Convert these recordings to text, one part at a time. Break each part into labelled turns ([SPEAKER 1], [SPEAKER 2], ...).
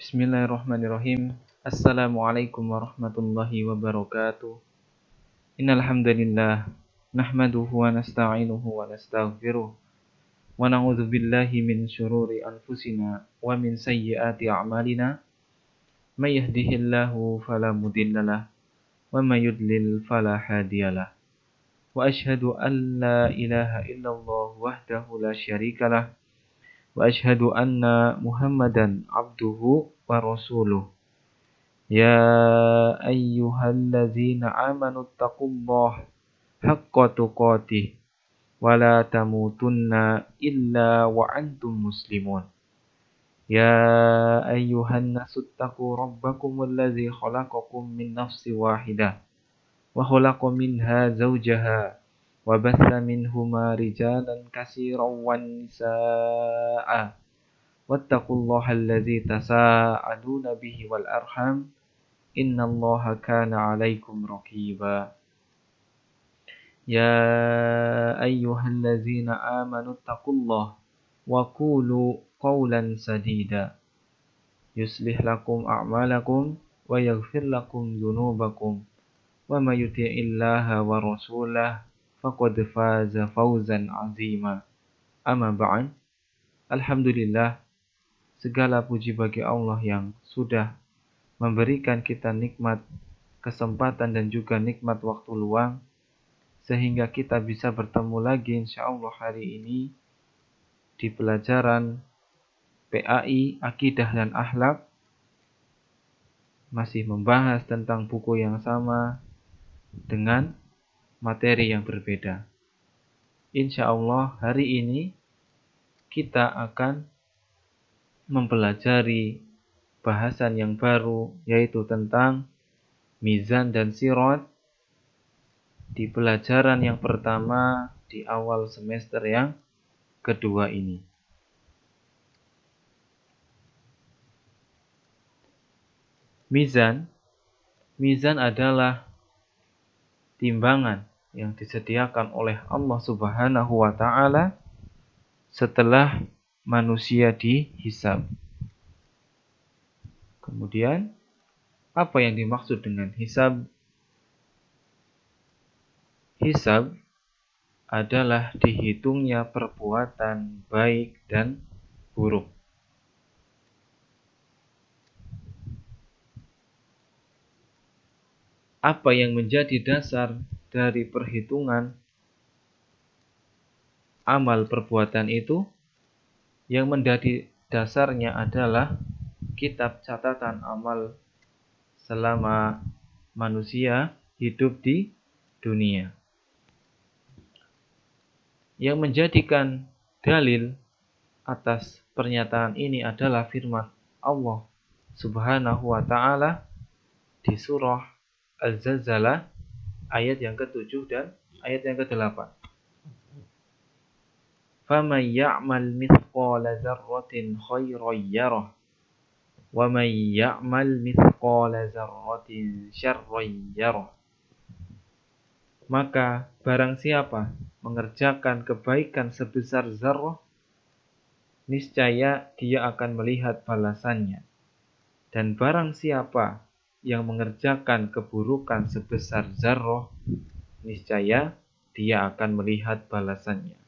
[SPEAKER 1] Bismillahirrahmanirrahim. Assalamualaikum warahmatullahi wabarakatuh. Innal hamdalillah nahmaduhu wa nasta'inuhu wa nastaghfiruh wa na'udzu billahi min syururi anfusina wa min sayyiati a'malina. May yahdihillahu fala mudhillalah wa may yudlil fala hadiyalah. Wa asyhadu an la ilaha illallah wahdahu la syarikalah wa asyhadu anna Muhammadan abduhu wa rasuluh. Ya ayyuhalladzina amanu taqullaha haqqa tuqatih wa la tamutunna illa wa antum muslimun. Ya ayyuhan nasu taqu rabbakumul ladzi khalaqakum min nafsin wahidah wa khalaqa minha zawjaha wa batha minhuma rijalan katsiran wan nisaa'a wattaqullaha alladzi tasaaluna bihi wal arham innallaha kana 'alaikum raqiba. Ya ayyuhallazina amanu taqullaha wa qulu qawlan sadida yuslih lakum a'malakum wa yaghfir lakum dzunubakum wa may yuti'illaha wa rasulahu faqad faza fawzan 'azima. Amma ba'd. Alhamdulillah, segala puji bagi Allah yang sudah memberikan kita nikmat kesempatan dan juga nikmat waktu luang sehingga kita bisa bertemu lagi insyaallah hari ini di pelajaran PAI Akidah dan Akhlak, masih membahas tentang buku yang sama dengan materi yang berbeda. Insyaallah hari ini kita akan mempelajari bahasan yang baru, yaitu tentang mizan dan sirat di pelajaran yang pertama di awal semester yang kedua ini. Mizan adalah timbangan yang disediakan oleh Allah Subhanahu wa taala setelah manusia dihisab. Kemudian, apa yang dimaksud dengan hisab? Hisab adalah dihitungnya perbuatan baik dan buruk. Apa yang menjadi dasar dari perhitungan amal perbuatan itu? Yang menjadi dasarnya adalah kitab catatan amal selama manusia hidup di dunia. Yang menjadikan dalil atas pernyataan ini adalah firman Allah Subhanahu wa taala di surah Al-Zalzalah ayat yang ke-7 dan ayat yang ke-8. فَمَنْ يَعْمَلْ مِثْقَالَ ذَرَّةٍ خَيْرًا يَرَهُ وَمَنْ يَعْمَلْ مِثْقَالَ ذَرَّةٍ شَرًّا يَرَهُ. Maka barang siapa mengerjakan kebaikan sebesar zarrah, niscaya dia akan melihat balasannya. Dan barang siapa yang mengerjakan keburukan sebesar zarrah, niscaya dia akan melihat balasannya.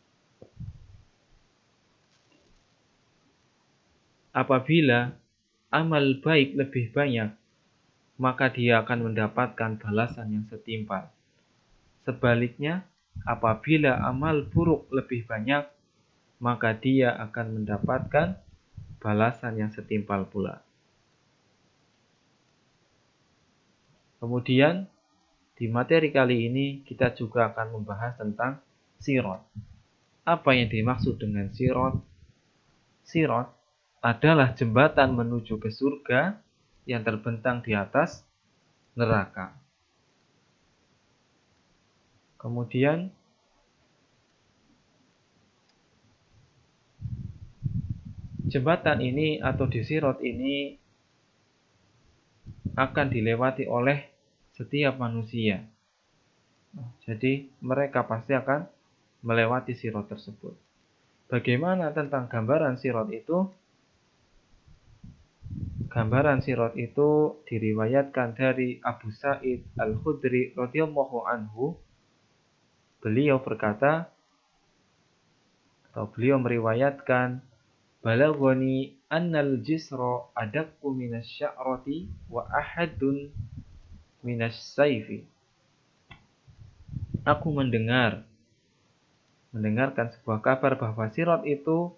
[SPEAKER 1] Apabila amal baik lebih banyak, maka dia akan mendapatkan balasan yang setimpal. Sebaliknya, apabila amal buruk lebih banyak, maka dia akan mendapatkan balasan yang setimpal pula. Kemudian, di materi kali ini kita juga akan membahas tentang sirat. Apa yang dimaksud dengan sirat? Sirat adalah jembatan menuju ke surga yang terbentang di atas neraka. Kemudian, jembatan ini atau di sirat ini akan dilewati oleh setiap manusia. Jadi mereka pasti akan melewati sirat tersebut. Bagaimana tentang gambaran sirat itu? gambaran sirat itu diriwayatkan dari Abu Sa'id Al-Khudri radhiyallahu anhu. Beliau berkata, atau beliau meriwayatkan, balaghani annal jisra adaqqu minas sya'rati wa ahadun minas sayfi. Aku mendengarkan sebuah kabar bahwa sirat itu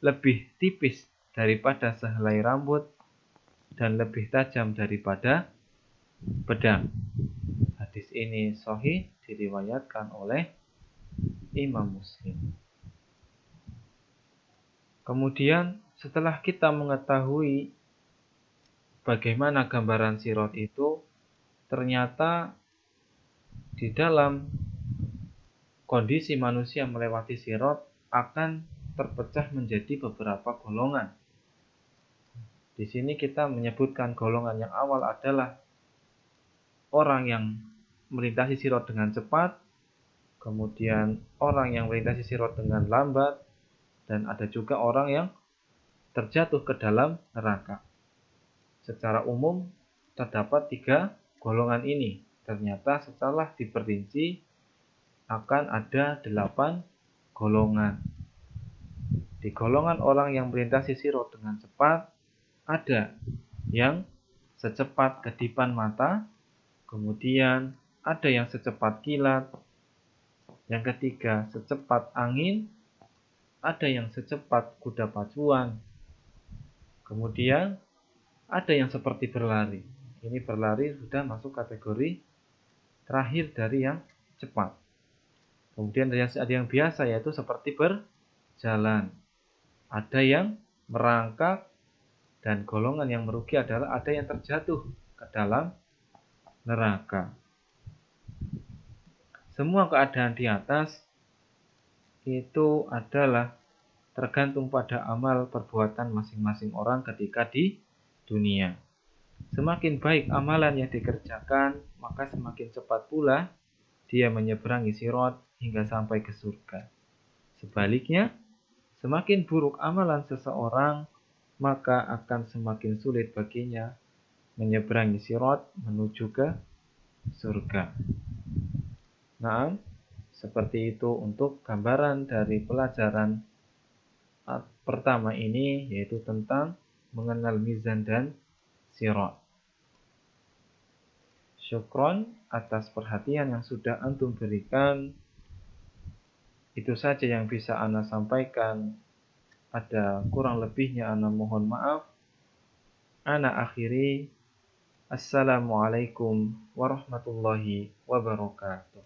[SPEAKER 1] lebih tipis daripada sehelai rambut dan lebih tajam daripada pedang. Hadis ini sahih, diriwayatkan oleh Imam Muslim. Kemudian setelah kita mengetahui bagaimana gambaran sirat itu, ternyata di dalam kondisi manusia melewati sirat akan terpecah menjadi beberapa golongan. Di sini kita menyebutkan golongan yang awal adalah orang yang melintasi sirat dengan cepat, kemudian orang yang melintasi sirat dengan lambat, dan ada juga orang yang terjatuh ke dalam neraka. Secara umum terdapat 3 golongan ini. Ternyata setelah diperinci akan ada 8 golongan. Di golongan orang yang melintasi sirat dengan cepat, ada yang secepat kedipan mata, kemudian ada yang secepat kilat, yang ketiga secepat angin, ada yang secepat kuda pacuan, kemudian ada yang seperti berlari. Ini berlari sudah masuk kategori terakhir dari yang cepat. Kemudian ada yang biasa, yaitu seperti berjalan. Ada yang merangkak, dan golongan yang merugi adalah ada yang terjatuh ke dalam neraka. Semua keadaan di atas itu adalah tergantung pada amal perbuatan masing-masing orang ketika di dunia. Semakin baik amalan yang dikerjakan, maka semakin cepat pula dia menyeberangi sirat hingga sampai ke surga. Sebaliknya, semakin buruk amalan seseorang, maka akan semakin sulit baginya menyeberangi sirat menuju ke surga. Nah, seperti itu untuk gambaran dari pelajaran pertama ini, yaitu tentang mengenal mizan dan sirat. Syukron atas perhatian yang sudah antum berikan. Itu saja yang bisa ana sampaikan. Ada kurang lebihnya ana mohon maaf. Ana akhiri. Assalamualaikum warahmatullahi wabarakatuh.